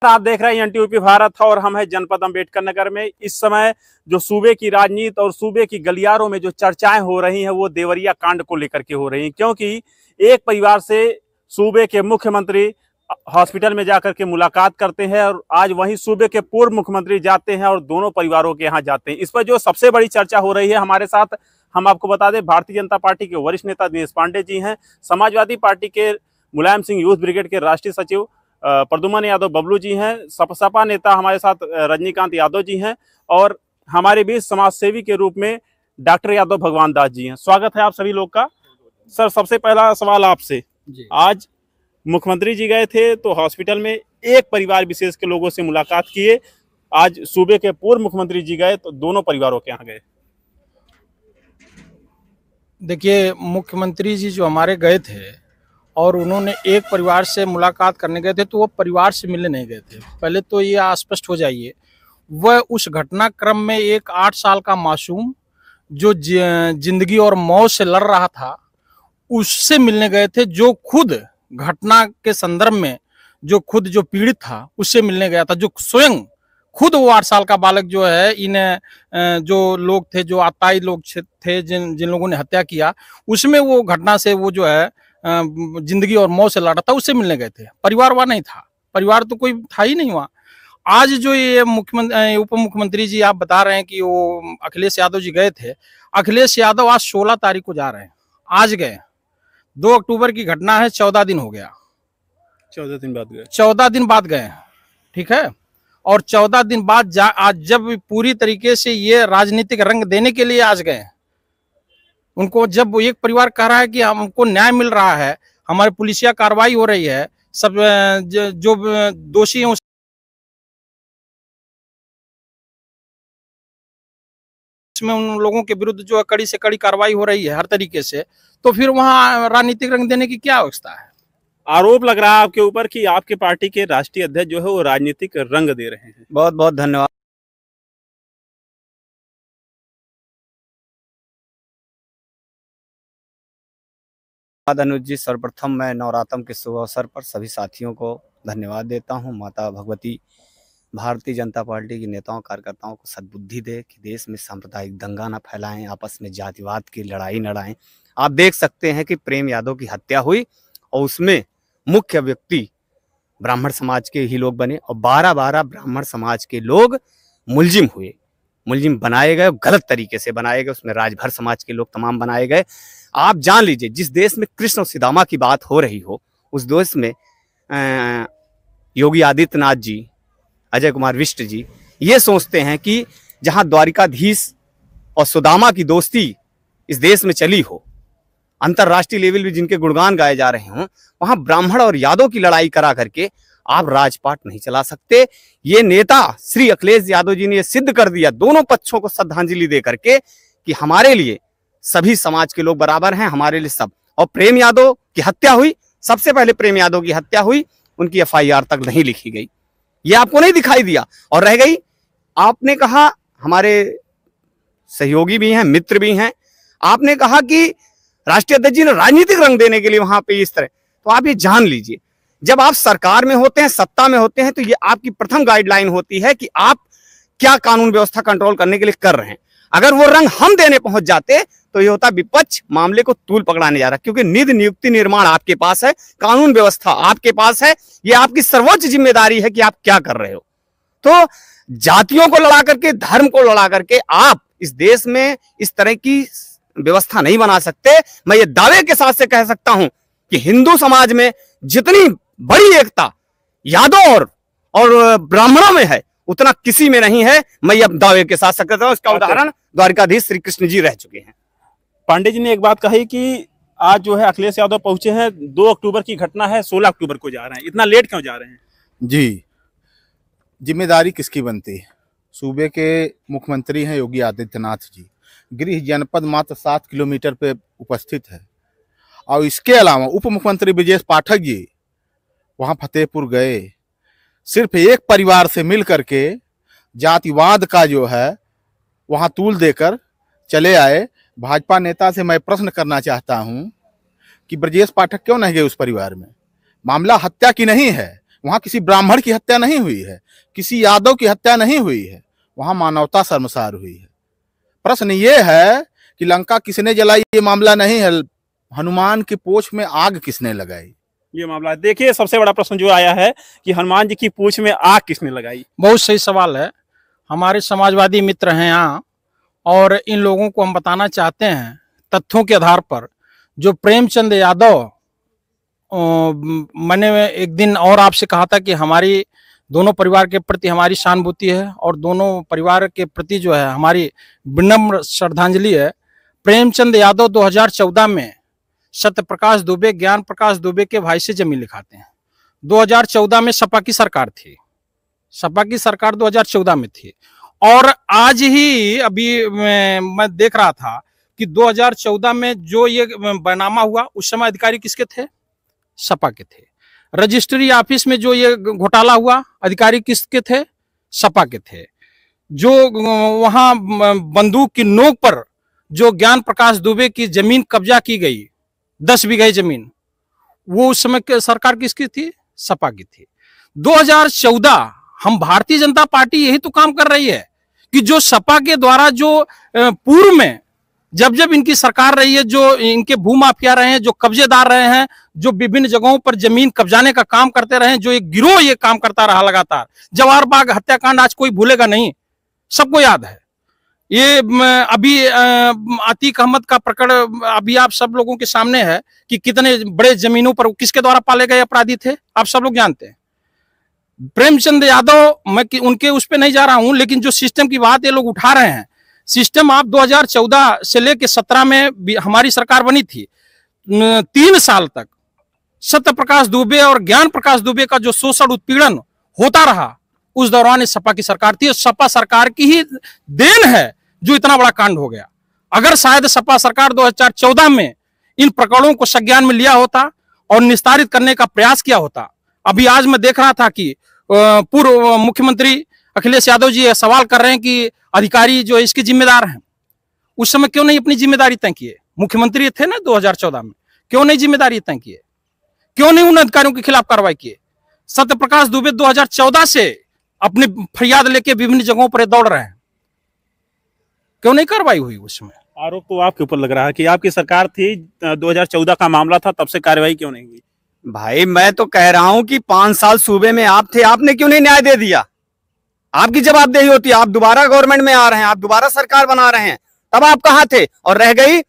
आप देख रहे हैं एनटीयूपी भारत और हम हैं जनपद अंबेडकर नगर में। इस समय जो सूबे की राजनीति और सूबे की गलियारों में जो चर्चाएं हो रही हैं वो देवरिया कांड को लेकर के हो रही हैं, क्योंकि एक परिवार से सूबे के मुख्यमंत्री हॉस्पिटल में जाकर के मुलाकात करते हैं और आज वहीं सूबे के पूर्व मुख्यमंत्री जाते हैं और दोनों परिवारों के यहाँ जाते हैं। इस पर जो सबसे बड़ी चर्चा हो रही है, हमारे साथ हम आपको बता दें भारतीय जनता पार्टी के वरिष्ठ नेता दिनेश पांडे जी हैं, समाजवादी पार्टी के मुलायम सिंह यूथ ब्रिगेड के राष्ट्रीय सचिव प्रद्युमन यादव बबलू जी हैं, सपा नेता हमारे साथ रजनीकांत यादव जी हैं और हमारे बीच समाज सेवी के रूप में डॉक्टर यादव भगवान दास जी हैं। स्वागत है आप सभी लोग का। सर, सबसे पहला सवाल आपसे, आज मुख्यमंत्री जी गए थे तो हॉस्पिटल में एक परिवार विशेष के लोगों से मुलाकात किए, आज सूबे के पूर्व मुख्यमंत्री जी गए तो दोनों परिवारों के यहाँ गए। देखिए, मुख्यमंत्री जी जो हमारे गए थे और उन्होंने एक परिवार से मुलाकात करने गए थे तो वो परिवार से मिलने नहीं गए थे। पहले तो ये स्पष्ट हो जाइए, वह उस घटनाक्रम में एक 8 साल का मासूम जो जिंदगी और मौत से लड़ रहा था उससे मिलने गए थे, जो खुद घटना के संदर्भ में जो पीड़ित था उससे मिलने गया था, जो स्वयं खुद वो 8 साल का बालक जो है, इन जो लोग थे, जो आताई लोग थे, जिन लोगों ने हत्या किया, उसमें वो घटना से वो जो है जिंदगी और मौत से लड़ा था, उससे मिलने गए थे। परिवार वहाँ नहीं था, परिवार तो कोई था ही नहीं वहाँ। आज जो ये उप मुख्यमंत्री जी आप बता रहे हैं कि वो अखिलेश यादव जी गए थे, अखिलेश यादव आज 16 तारीख को जा रहे हैं, आज गए। 2 अक्टूबर की घटना है, 14 दिन हो गया, 14 दिन बाद गए, 14 दिन बाद गए, ठीक है। और 14 दिन बाद आज जब पूरी तरीके से ये राजनीतिक रंग देने के लिए आज गए, उनको जब एक परिवार कह रहा है कि हमको न्याय मिल रहा है, हमारी पुलिसिया कार्रवाई हो रही है, सब जो दोषी हैं उसमें उन लोगों के विरुद्ध जो है कड़ी से कड़ी कार्रवाई हो रही है हर तरीके से, तो फिर वहाँ राजनीतिक रंग देने की क्या आवश्यकता है। आरोप लग रहा है आपके ऊपर कि आपके पार्टी के राष्ट्रीय अध्यक्ष जो है वो राजनीतिक रंग दे रहे हैं। बहुत बहुत धन्यवाद। अनुज जी, सर्वप्रथम मैं नवरात्र के शुभ अवसर पर सभी साथियों को धन्यवाद देता हूं। माता भगवती भारतीय जनता पार्टी के नेताओं कार्यकर्ताओं को सद्बुद्धि दे कि देश में सांप्रदायिक दंगा न फैलाएं, आपस में जातिवाद की लड़ाई न लड़ाएं। आप देख सकते हैं कि प्रेम यादव की हत्या हुई और उसमें मुख्य व्यक्ति ब्राह्मण समाज के ही लोग बने और 12 ब्राह्मण समाज के लोग मुलजिम हुए, मुलजिम बनाए गए, गलत तरीके से बनाए गए, उसमें राजभर समाज के लोग तमाम बनाए गए। आप जान लीजिए, जिस देश में कृष्ण और सुदामा की बात हो रही हो, उस देश में योगी आदित्यनाथ जी, अजय कुमार विष्ट जी ये सोचते हैं कि जहां द्वारिकाधीश और सुदामा की दोस्ती इस देश में चली हो, अंतरराष्ट्रीय लेवल भी जिनके गुणगान गाए जा रहे हों, वहां ब्राह्मण और यादव की लड़ाई करा करके आप राजपाट नहीं चला सकते। ये नेता श्री अखिलेश यादव जी ने ये सिद्ध कर दिया, दोनों पक्षों को श्रद्धांजलि दे करके, कि हमारे लिए सभी समाज के लोग बराबर हैं, हमारे लिए सब। और प्रेम यादव की हत्या हुई, सबसे पहले प्रेम यादव की हत्या हुई, उनकी FIR तक नहीं लिखी गई, ये आपको नहीं दिखाई दिया। और रह गई, आपने कहा हमारे सहयोगी भी हैं, मित्र भी हैं, आपने कहा कि राष्ट्रीय अध्यक्ष जी ने राजनीतिक रंग देने के लिए वहां पे इस तरह, तो आप ये जान लीजिए, जब आप सरकार में होते हैं, सत्ता में होते हैं, तो ये आपकी प्रथम गाइडलाइन होती है कि आप क्या कानून व्यवस्था कंट्रोल करने के लिए कर रहे हैं। अगर वो रंग हम देने पहुंच जाते तो ये होता विपक्ष मामले को तूल पकड़ाने जा रहा है, क्योंकि निधि नियुक्ति निर्माण आपके पास है, कानून व्यवस्था आपके पास है, ये आपकी सर्वोच्च जिम्मेदारी है कि आप क्या कर रहे हो। तो जातियों को लड़ा करके, धर्म को लड़ा करके आप इस देश में इस तरह की व्यवस्था नहीं बना सकते। मैं ये दावे के साथ से कह सकता हूं कि हिंदू समाज में जितनी बड़ी एकता यादव और ब्राह्मणों में है, उतना किसी में नहीं है। मैं ये दावे के साथ सकता हूं, इसका उदाहरण द्वारिकाधीश श्री कृष्ण जी रह चुके हैं। पांडे जी ने एक बात कही कि आज जो है अखिलेश यादव पहुंचे हैं, 2 अक्टूबर की घटना है, 16 अक्टूबर को जा रहे हैं, इतना लेट क्यों जा रहे हैं? जी, जिम्मेदारी किसकी बनती है? सूबे के मुख्यमंत्री हैं योगी आदित्यनाथ जी, गृह जनपद मात्र 7 किलोमीटर पे उपस्थित है। और इसके अलावा उप मुख्यमंत्री ब्रजेश पाठक जी वहां फतेहपुर गए, सिर्फ एक परिवार से मिल करके जातिवाद का जो है वहां तूल देकर चले आए। भाजपा नेता से मैं प्रश्न करना चाहता हूं कि ब्रजेश पाठक क्यों नहीं गए उस परिवार में? मामला हत्या की नहीं है, वहां किसी ब्राह्मण की हत्या नहीं हुई है, किसी यादव की हत्या नहीं हुई है, वहां मानवता शर्मसार हुई है। प्रश्न ये है कि लंका किसने जलाई, ये मामला नहीं है, हनुमान की पूंछ में आग किसने लगाई, ये मामला है। देखिए सबसे बड़ा प्रश्न जो आया है कि हनुमान जी की पूंछ में आग किसने लगाई। बहुत सही सवाल है। हमारे समाजवादी मित्र हैं यहाँ, और इन लोगों को हम बताना चाहते हैं तथ्यों के आधार पर। जो प्रेमचंद यादव, मैंने एक दिन और आपसे कहा था कि हमारी दोनों परिवार के प्रति हमारी सहानुभूति है और दोनों परिवार के प्रति जो है हमारी विनम्र श्रद्धांजलि है। प्रेमचंद यादव 2014 में सत्यप्रकाश दुबे, ज्ञान प्रकाश दुबे के भाई से जमीन लिखाते हैं। 2014 में सपा की सरकार थी, सपा की सरकार 2014 में थी। और आज ही अभी मैं देख रहा था कि 2014 में जो ये बैनामा हुआ, उस समय अधिकारी किसके थे? सपा के थे। रजिस्ट्री ऑफिस में जो ये घोटाला हुआ, अधिकारी किसके थे? सपा के थे। जो वहां बंदूक की नोक पर जो ज्ञान प्रकाश दुबे की जमीन कब्जा की गई, 10 बीघे जमीन, वो उस समय सरकार किसकी थी? सपा की थी। 2014 हम भारतीय जनता पार्टी यही तो काम कर रही है कि जो सपा के द्वारा जो पूर्व में जब जब इनकी सरकार रही है, जो इनके भूमाफिया रहे हैं, जो कब्जेदार रहे हैं, जो विभिन्न जगहों पर जमीन कब्जाने का काम करते रहे हैं, जो एक गिरोह ये काम करता रहा लगातार। जवाहर बाग हत्याकांड आज कोई भूलेगा नहीं, सबको याद है। ये अभी अतीक अहमद का प्रकरण अभी आप सब लोगों के सामने है कि कितने बड़े जमीनों पर किसके द्वारा पाले गए अपराधी थे, आप सब लोग जानते हैं। प्रेमचंद यादव, मैं उनके उस पर नहीं जा रहा हूं, लेकिन जो सिस्टम की बात ये लोग उठा रहे हैं, सिस्टम आप 2014 से लेकर 17 में हमारी सरकार बनी थी, 3 साल तक सत्यप्रकाश दुबे और ज्ञान प्रकाश दुबे का जो शोषण उत्पीड़न होता रहा, उस दौरान सपा की सरकार थी। सपा सरकार की ही देन है जो इतना बड़ा कांड हो गया। अगर शायद सपा सरकार 2014 में इन प्रकरणों को संज्ञान में लिया होता और निस्तारित करने का प्रयास किया होता, अभी आज मैं देख रहा था कि पूर्व मुख्यमंत्री अखिलेश यादव जी सवाल कर रहे हैं कि अधिकारी जो इसके जिम्मेदार हैं। उस समय क्यों नहीं अपनी जिम्मेदारी तय किए? मुख्यमंत्री थे ना 2014 में, क्यों नहीं जिम्मेदारी तय किए? क्यों नहीं उन अधिकारियों के खिलाफ कार्रवाई किए? सत्यप्रकाश दुबे 2014 से अपनी फरियाद लेके विभिन्न जगहों पर दौड़ रहे हैं, क्यों नहीं कार्रवाई हुई उस समय? आरोप तो आपके ऊपर लग रहा है कि आपकी सरकार थी, 2014 का मामला था, तब से कार्रवाई क्यों नहीं हुई? भाई मैं तो कह रहा हूं कि 5 साल सूबे में आप थे, आपने क्यों नहीं न्याय दे दिया? आपकी जवाबदेही होती है। आप दोबारा गवर्नमेंट में आ रहे हैं, आप दोबारा सरकार बना रहे हैं, तब आप कहां थे? और रह गई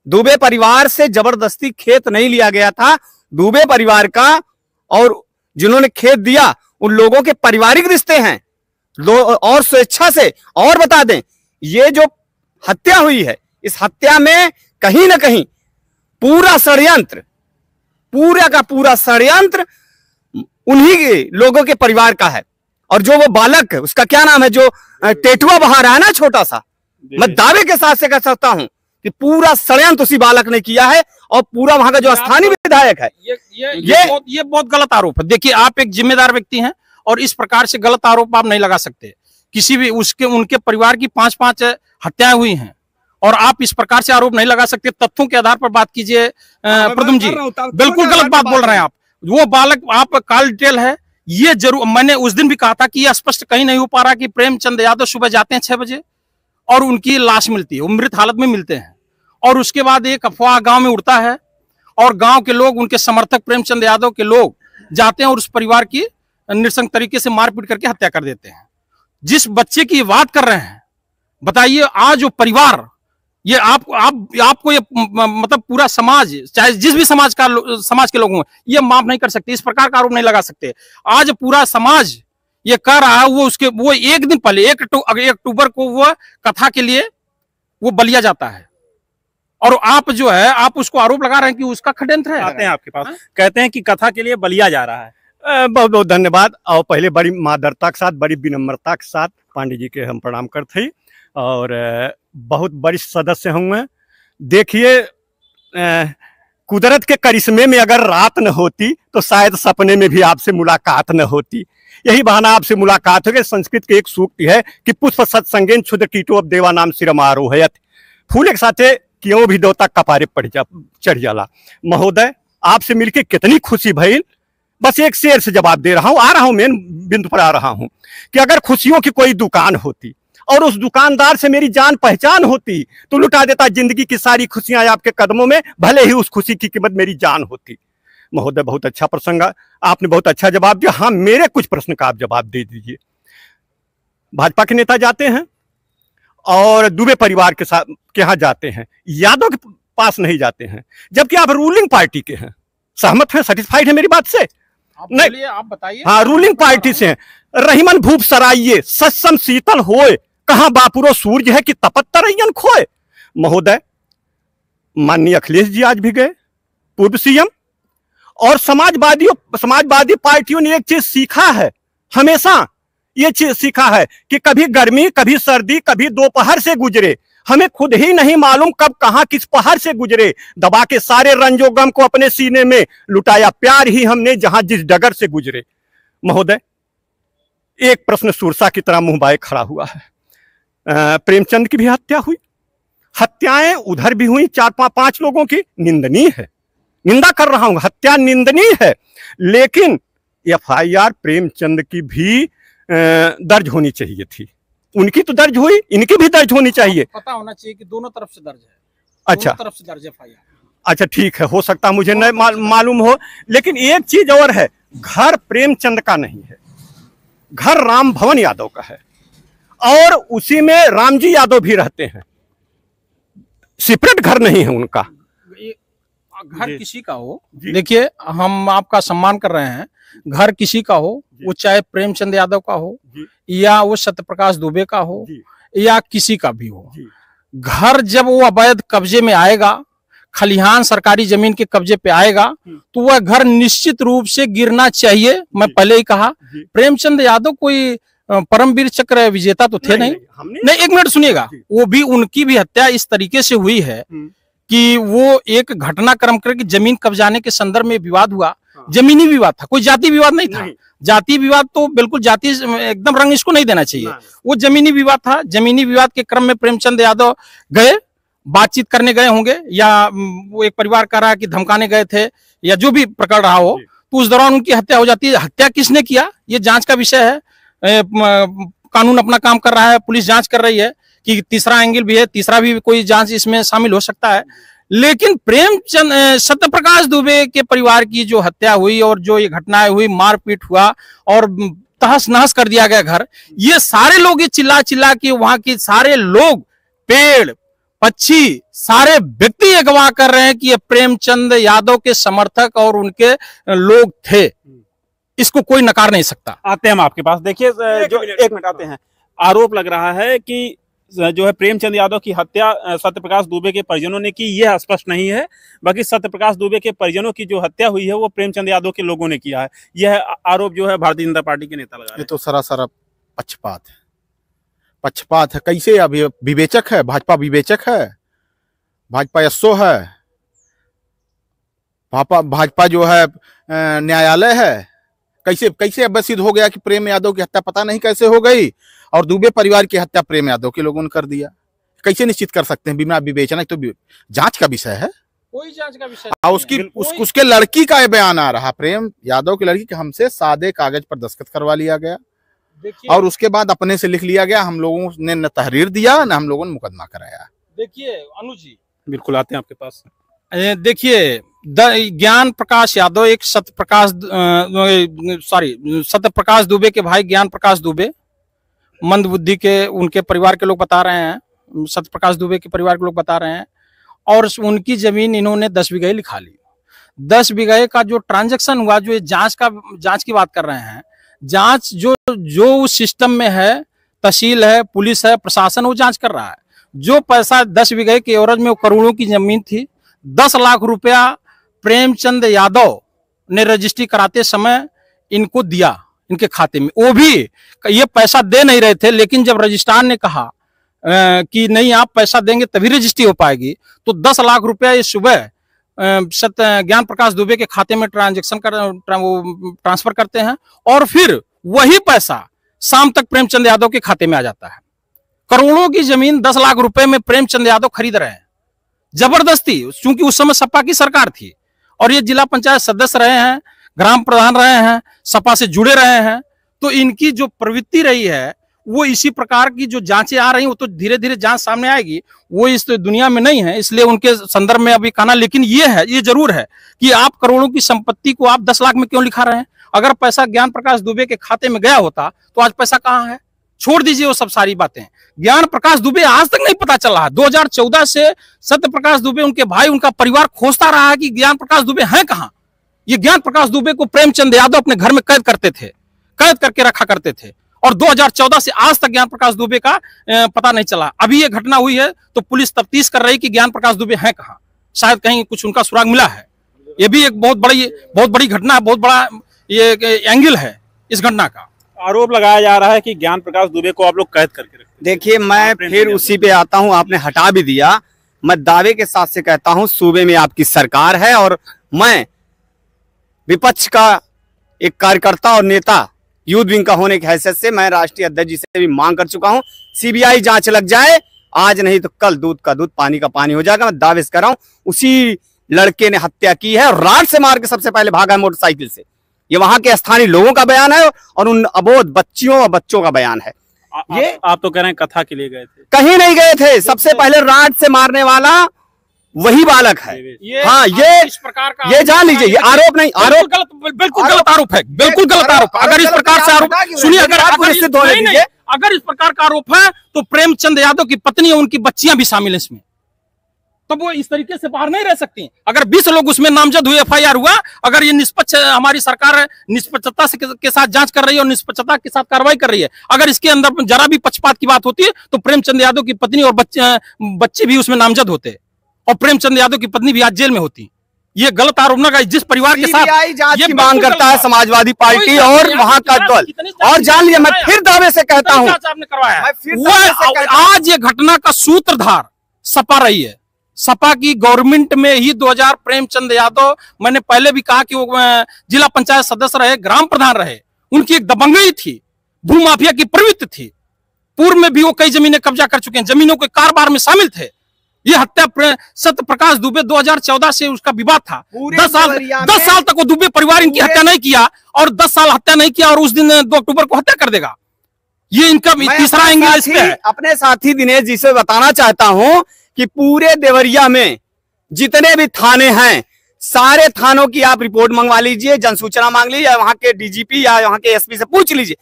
दुबे परिवार से जबरदस्ती खेत नहीं लिया गया था। दुबे परिवार का और जिन्होंने खेत दिया उन लोगों के पारिवारिक रिश्ते हैं, और स्वेच्छा से। और बता दें, ये जो हत्या हुई है, इस हत्या में कहीं ना कहीं पूरा षड्यंत्र, पूरा का पूरा षड्यंत्र उन्हीं लोगों के परिवार का है। और जो वो बालक, उसका क्या नाम है, जो टेटुआ बहा रहा है ना छोटा सा, मैं दावे के साथ से कह सकता हूं कि पूरा षड्यंत्र उसी बालक ने किया है। और पूरा वहां का जो स्थानीय विधायक है, ये बहुत गलत आरोप है। देखिए, आप एक जिम्मेदार व्यक्ति हैं और इस प्रकार से गलत आरोप आप नहीं लगा सकते। किसी भी उनके परिवार की 5-5 हत्याएं हुई हैं और आप इस प्रकार से आरोप नहीं लगा सकते। तथ्यों के आधार पर बात कीजिए प्रदुम जी, बिल्कुल गलत बात बोल रहे हैं आप। वो बालक, आप कॉल डिटेल है, ये जरूर मैंने उस दिन भी कहा था कि यह स्पष्ट कहीं नहीं हो पा रहा कि प्रेमचंद यादव सुबह जाते हैं 6 बजे और उनकी लाश मिलती है, वो मृत हालत में मिलते हैं, और उसके बाद एक अफवाह गांव में उड़ता है और गांव के लोग, उनके समर्थक प्रेमचंद यादव के लोग जाते हैं और उस परिवार की नृशंस तरीके से मारपीट करके हत्या कर देते हैं। जिस बच्चे की बात कर रहे हैं, बताइए, आज वो परिवार, ये आपको ये मतलब पूरा समाज, चाहे जिस भी समाज के लोग हों, ये माफ नहीं कर सकते, इस प्रकार का आरोप नहीं लगा सकते। आज पूरा समाज ये कर रहा है, वो एक दिन पहले 1 अक्टूबर को वो कथा के लिए वो बलिया जाता है, और आप जो है आप उसको आरोप लगा रहे हैं कि उसका षड्यंत्र है। आते हैं आपके पास, कहते हैं कि कथा के लिए बलिया जा रहा है। बहुत बहुत धन्यवाद। और पहले बड़ी मादरता के साथ, बड़ी विनम्रता के साथ पांडे जी के हम प्रणाम करते हैं, और बहुत वरिष्ठ सदस्य होंगे। देखिए, कुदरत के करिश्मे में अगर रात न होती तो शायद सपने में भी आपसे मुलाकात न होती। यही बहाना आपसे मुलाकात हो गई। संस्कृत की एक सूक्ति है कि पुष्प सत्संगेन क्षुद्र कीटो अब देवा नाम सिरमारोहयत, फूल के साथे क्यों भी देवता कपारे चढ़ जाला। महोदय, आपसे मिलके कितनी खुशी भइल। बस एक शेर से जवाब दे रहा हूं, आ रहा हूं, मेन बिंदु पर आ रहा हूं कि अगर खुशियों की कोई दुकान होती और उस दुकानदार से मेरी जान पहचान होती तो लुटा देता जिंदगी की सारी खुशियां आपके कदमों में, भले ही उस खुशी की कीमत मेरी जान होती। महोदय, बहुत अच्छा प्रसंग, आपने बहुत अच्छा जवाब दिया। हाँ, मेरे कुछ प्रश्न का आप जवाब दे दीजिए। भाजपा के नेता जाते हैं और दुबे परिवार के साथ के यहाँ जाते हैं, यादव के पास नहीं जाते हैं, जबकि आप रूलिंग पार्टी के हैं। सहमत हैं, सेटिस्फाइड है मेरी बात से? नहीं, आप बताइए। हाँ, रूलिंग पार्टी से हैं। रहीमन भूप सराइये सत्सम शीतल होए, कहां बापुरो सूर्य है कि तपत तरैयन खोए। महोदय, माननीय अखिलेश जी आज भी गए, पूर्व सीएम, और समाजवादी पार्टियों ने एक चीज सीखा है, हमेशा ये चीज सीखा है कि कभी गर्मी, कभी सर्दी, कभी दोपहर से गुजरे, हमें खुद ही नहीं मालूम कब कहां किस पहाड़ से गुजरे। दबा के सारे रंजो गम को अपने सीने में लुटाया प्यार ही हमने जहां जिस डगर से गुजरे। महोदय, एक प्रश्न सुरसा की तरह मुंह बाए खड़ा हुआ है। प्रेमचंद की भी हत्या हुई, हत्याएं उधर भी हुई 4-5 लोगों की, निंदनीय है, निंदा कर रहा हूं, हत्या निंदनीय है, लेकिन एफआईआर प्रेमचंद की भी दर्ज होनी चाहिए थी। उनकी तो दर्ज हुई, इनकी भी दर्ज होनी चाहिए। पता होना चाहिए कि दोनों तरफ से दर्ज है। अच्छा, दोनों तरफ से दर्ज है एफआईआर। अच्छा, ठीक है, हो सकता मुझे नहीं मालूम हो, लेकिन एक चीज और है, घर प्रेमचंद का नहीं है, घर राम भवन यादव का है, और उसी में रामजी यादव भी रहते हैं, सेपरेट घर नहीं है उनका। घर किसी का हो, देखिए हम आपका सम्मान कर रहे हैं, घर किसी का हो, वो चाहे प्रेमचंद यादव का हो या वो सत्यप्रकाश दुबे का हो या किसी का भी हो, घर जब वो अवैध कब्जे में आएगा, खलिहान सरकारी जमीन के कब्जे पे आएगा, तो वह घर निश्चित रूप से गिरना चाहिए। मैं पहले ही कहा, प्रेमचंद यादव कोई परमवीर चक्र विजेता तो थे नहीं। एक मिनट सुनिएगा, वो भी, उनकी भी हत्या इस तरीके से हुई है कि वो एक घटनाक्रम करके जमीन कब्जाने के संदर्भ में विवाद हुआ, जमीनी विवाद था, कोई जाति विवाद नहीं था। जाति विवाद तो बिल्कुल, जाति एकदम रंग इसको नहीं देना चाहिए, वो जमीनी विवाद था। जमीनी विवाद के क्रम में प्रेमचंद यादव गए, बातचीत करने गए होंगे, या वो एक परिवार कह रहा है कि धमकाने गए थे, या जो भी प्रकरण रहा हो, तो उस दौरान उनकी हत्या हो जाती है। हत्या किसने किया, ये जांच का विषय है। कानून अपना काम कर रहा है, पुलिस जांच कर रही है कि तीसरा एंगल भी है, तीसरा भी कोई जांच इसमें शामिल हो सकता है। लेकिन प्रेमचंद, सत्यप्रकाश दुबे के परिवार की जो हत्या हुई और जो ये घटनाएं हुई, मारपीट हुआ और तहस नहस कर दिया गया घर, ये सारे लोग ये चिल्ला चिल्ला के, वहां के सारे लोग, पेड़ पक्षी, सारे व्यक्ति ये गवाह कर रहे हैं कि ये प्रेमचंद यादव के समर्थक और उनके लोग थे। इसको कोई नकार नहीं सकता। आते हैं हम आपके पास, देखिए जो एक मिनट आते हैं, आरोप लग रहा है कि जो है प्रेमचंद यादव की हत्या सत्यप्रकाश दुबे के परिजनों ने की, यह स्पष्ट नहीं है। बाकी सत्यप्रकाश दुबे के परिजनों की जो हत्या हुई है वो प्रेमचंद यादव के लोगों ने किया है, यह आरोप जो है भारतीय जनता पार्टी के नेता लगा रहे हैं। ये तो सरासर पक्षपात है, पक्षपात है। कैसे अभी विवेचक है, भाजपा विवेचक है, भाजपा एसओ है, भाजपा जो है न्यायालय है। कैसे अब सिद्ध हो गया कि प्रेम यादव की हत्या पता नहीं कैसे हो गई और दुबे परिवार की हत्या प्रेम यादव के लोगों ने कर दिया? कैसे निश्चित कर सकते हैं बिना विवेचना? तो जांच का विषय है, कोई जांच का विषय। उसके लड़की का ये बयान आ रहा, प्रेम यादव की लड़की के हमसे सादे कागज पर दस्तखत करवा लिया गया और उसके बाद अपने से लिख लिया गया। हम लोगों ने न तहरीर दिया न हम लोगों ने मुकदमा कराया। देखिए अनुज जी, बिल्कुल आते हैं आपके पास। देखिए, ज्ञान प्रकाश यादव एक सत्यप्रकाश दुबे के भाई ज्ञान प्रकाश दुबे, मंद बुद्धि के उनके परिवार के लोग बता रहे हैं, सत्यप्रकाश दुबे के परिवार के लोग बता रहे हैं, और उनकी जमीन इन्होंने 10 बीघे लिखा ली। 10 बीघे का जो ट्रांजैक्शन हुआ, जो ये जांच की बात कर रहे हैं, जांच जो उस सिस्टम में है, तहसील है, पुलिस है, प्रशासन, वो जांच कर रहा है। जो पैसा 10 बीघे के एवज में, वो करोड़ों की जमीन थी, 10 लाख रुपया प्रेमचंद यादव ने रजिस्ट्री कराते समय इनको दिया, इनके खाते में। वो भी ये पैसा दे नहीं रहे थे, लेकिन जब रजिस्ट्रार ने कहा कि नहीं आप पैसा देंगे तभी रजिस्ट्री हो पाएगी, तो 10 लाख रुपया ये सुबह ज्ञान प्रकाश दुबे के खाते में ट्रांसफर करते हैं और फिर वही पैसा शाम तक प्रेमचंद यादव के खाते में आ जाता है। करोड़ों की जमीन 10 लाख रुपए में प्रेमचंद यादव खरीद रहे हैं जबरदस्ती, क्योंकि उस समय सपा की सरकार थी और ये जिला पंचायत सदस्य रहे हैं, ग्राम प्रधान रहे हैं, सपा से जुड़े रहे हैं, तो इनकी जो प्रवृत्ति रही है वो इसी प्रकार की जो जांचें आ रही हैं वो तो धीरे धीरे जांच सामने आएगी। वो इस दुनिया में नहीं है, इसलिए उनके संदर्भ में अभी कहना, लेकिन ये जरूर है कि आप करोड़ों की संपत्ति को आप 10 लाख में क्यों लिखा रहे हैं? अगर पैसा ज्ञान प्रकाश दुबे के खाते में गया होता तो आज पैसा कहाँ है? छोड़ दीजिए वो सब सारी बातें। ज्ञान प्रकाश दुबे आज तक नहीं पता चल रहा। 2014 से सत्य प्रकाश दुबे, उनके भाई, उनका परिवार खोजता रहा है कि ज्ञान प्रकाश दुबे हैं कहाँ। ये ज्ञान प्रकाश दुबे को प्रेमचंद यादव अपने घर में कैद करते थे, कैद करके रखा करते थे, और 2014 से आज तक ज्ञान प्रकाश दुबे का पता नहीं चला। अभी ये घटना हुई है तो पुलिस तफ्तीश कर रही कि ज्ञान प्रकाश दुबे हैं कहाँ, शायद कहीं कुछ उनका सुराग मिला है। ये भी एक बहुत बड़ी घटना, बहुत बड़ा ये एंगल है इस घटना का। आरोप लगाया जा रहा है कि ज्ञान प्रकाश दुबे को आप लोग कैद करके रखते। देखिए, मैं फिर उसी पे आता हूं, आपने हटा भी दिया। मैं दावे के साथ से कहता हूं, सूबे में आपकी सरकार है और मैं विपक्ष का एक कार्यकर्ता और नेता, यूथ विंग का होने की हैसियत से मैं राष्ट्रीय अध्यक्ष जी से भी मांग कर चुका हूं, सीबीआई जांच लग जाए, आज नहीं तो कल दूध का दूध पानी का पानी हो जाएगा। मैं दावे से कर रहा हूं, उसी लड़के ने हत्या की है और राड से मार के सबसे पहले भागा है मोटरसाइकिल से। ये वहां के स्थानीय लोगों का बयान है और उन अबोध बच्चियों और बच्चों का बयान है। ये आप तो कह रहे हैं कथा के लिए गए थे, कहीं नहीं गए थे। सबसे पहले राड से मारने वाला वही बालक है। हाँ, ये इस प्रकार का ये जान लीजिए, ये आरोप नहीं, आरोप बिल्कुल गलत आरोप है, बिल्कुल गलत आरोप। अगर इस प्रकार से आरोप, सुनिए, अगर इस प्रकार का आरोप है तो प्रेमचंद यादव की पत्नी और उनकी बच्चियां भी शामिल है इसमें, तब वो इस तरीके से बाहर नहीं रह सकती। अगर 20 लोग उसमें नामजद हुए, FIR हुआ, अगर ये निष्पक्ष, हमारी सरकार निष्पक्षता के साथ जांच कर रही है और निष्पक्षता के साथ कार्रवाई कर रही है, अगर इसके अंदर जरा भी पक्षपात की बात होती है तो प्रेमचंद यादव की पत्नी और बच्चे भी उसमें नामजद होते और प्रेमचंद यादव की पत्नी भी आज जेल में होती। ये गलत आरोप न, जिस परिवार के साथ ये मांग करता है समाजवादी पार्टी और वहां का दल। और जान लीजिए, मैं फिर दावे से कहता हूं, आपने करवाया, आज ये घटना का सूत्रधार सपा रही है। सपा की गवर्नमेंट में ही 2000 प्रेमचंद यादव, मैंने पहले भी कहा कि वो जिला पंचायत सदस्य रहे, ग्राम प्रधान रहे, उनकी एक दबंगई थी, भू माफिया की प्रवृत्ति थी। पूर्व में भी वो कई जमीनें कब्जा कर चुके हैं, जमीनों के कारोबार में शामिल थे। ये हत्या सत्य प्रकाश दुबे 2014 से उसका विवाद था। 10 साल तक वो दुबे परिवार इनकी हत्या नहीं किया और 10 साल हत्या नहीं किया और उस दिन 2 अक्टूबर को हत्या कर देगा। ये इनका तीसरा एंगल इस पे है। अपने साथी दिनेश जी से बताना चाहता हूं कि पूरे देवरिया में जितने भी थाने हैं, सारे थानों की आप रिपोर्ट मंगवा लीजिए, जनसूचना मांग लीजिए, वहां के डीजीपी या वहां के एसपी से पूछ लीजिए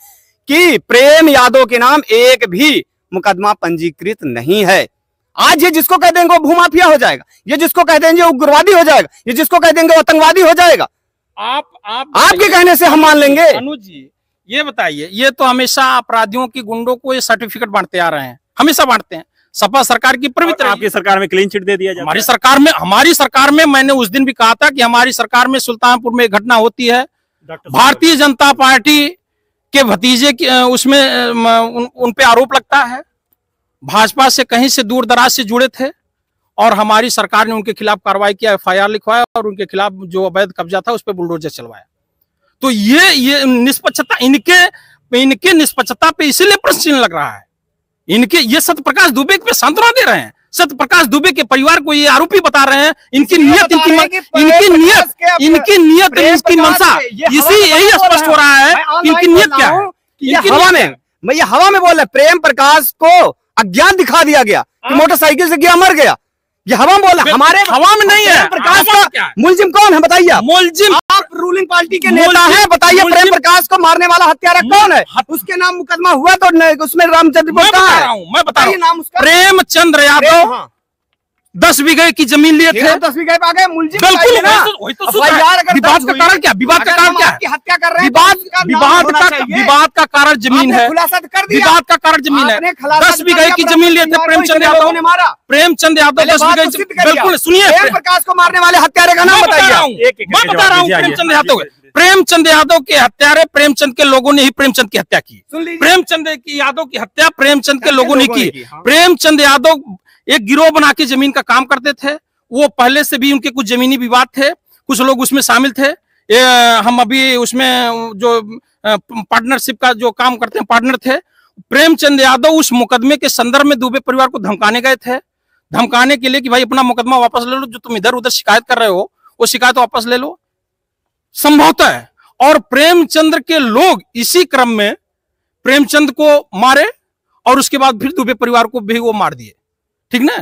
कि प्रेम यादव के नाम एक भी मुकदमा पंजीकृत नहीं है। आज ये जिसको कह देंगे वो भूमाफिया हो जाएगा, ये जिसको कह देंगे वो उग्रवादी हो जाएगा, ये जिसको कह देंगे वो आतंकवादी हो जाएगा। आपके कहने से हम मान लेंगे? अनुज जी, ये बताइए, ये तो हमेशा अपराधियों की, गुंडों को ये सर्टिफिकेट बांटते आ रहे हैं, हमेशा बांटते हैं। सपा सरकार की प्रवृत्ति, आपकी सरकार में क्लीन चिट दे दिया जाता है। हमारी सरकार में मैंने उस दिन भी कहा था कि हमारी सरकार में सुल्तानपुर में एक घटना होती है, भारतीय जनता पार्टी के भतीजे की, उसमें उन पे आरोप लगता है, भाजपा से कहीं से दूर दराज से जुड़े थे और हमारी सरकार ने उनके खिलाफ कार्रवाई किया, FIR लिखवाया और उनके खिलाफ जो अवैध कब्जा था उस पर बुलडोजर चलवाया। तो ये निष्पक्षता, इनके निष्पक्षता पे इसीलिए प्रश्न चिन्ह लग रहा है। ये सत्य प्रकाश दुबे पे सांत्वना दे रहे हैं, सत्य प्रकाश दुबे के परिवार को ये आरोपी बता रहे हैं। इनकी नीयत, इनकी मंशा, यही स्पष्ट हो रहा है इनकी नीयत क्या है। हवा में बोल रहे, प्रेम प्रकाश को अज्ञान दिखा दिया गया कि मोटरसाइकिल से गया, मर गया। ये हवा में बोला, हमारे हवा में नहीं है। प्रकाश का मुलजिम कौन है बताइए? मुलजिम आप रूलिंग पार्टी के नेता हैं, बताइए प्रेम प्रकाश को मारने वाला हत्यारा कौन है? उसके नाम मुकदमा हुआ तो उसमें रामचंद्र मैं बता रहा हूँ नाम उसका। प्रेमचंद यादव 10 बीघे की जमीन लिए थे, 10 बीघे पे आ गए मुलजिम। बिल्कुल, विवाद का कारण क्या? विवाद का कारण क्या है? हत्या कर रहे हैं, विवाद का कारण जमीन है, विवाद का कारण जमीन है। 10 बीघे की जमीन लिए थे प्रेमचंद यादव ने मारा। प्रेमचंद यादव 10 बीघे, बिल्कुल सुनिए, प्रकाश को मारने वाले हत्यारे का नाम बताइए। मैं बता रहा हूँ प्रेमचंद यादव के हत्यारे, प्रेमचंद के लोगों ने ही प्रेमचंद की हत्या की। प्रेमचंद यादव की हत्या प्रेमचंद के लोगों ने की। प्रेमचंद यादव एक गिरोह बना के जमीन का काम करते थे। वो पहले से भी उनके कुछ जमीनी विवाद थे, कुछ लोग उसमें शामिल थे। हम अभी उसमें जो पार्टनरशिप का जो काम करते हैं, पार्टनर थे। प्रेमचंद यादव उस मुकदमे के संदर्भ में दुबे परिवार को धमकाने गए थे, धमकाने के लिए कि भाई अपना मुकदमा वापस ले लो, जो तुम इधर उधर शिकायत कर रहे हो वो शिकायत वापस ले लो। संभवतः, और प्रेमचंद के लोग इसी क्रम में प्रेमचंद को मारे और उसके बाद फिर दुबे परिवार को भी वो मार दिए। ठीक ना?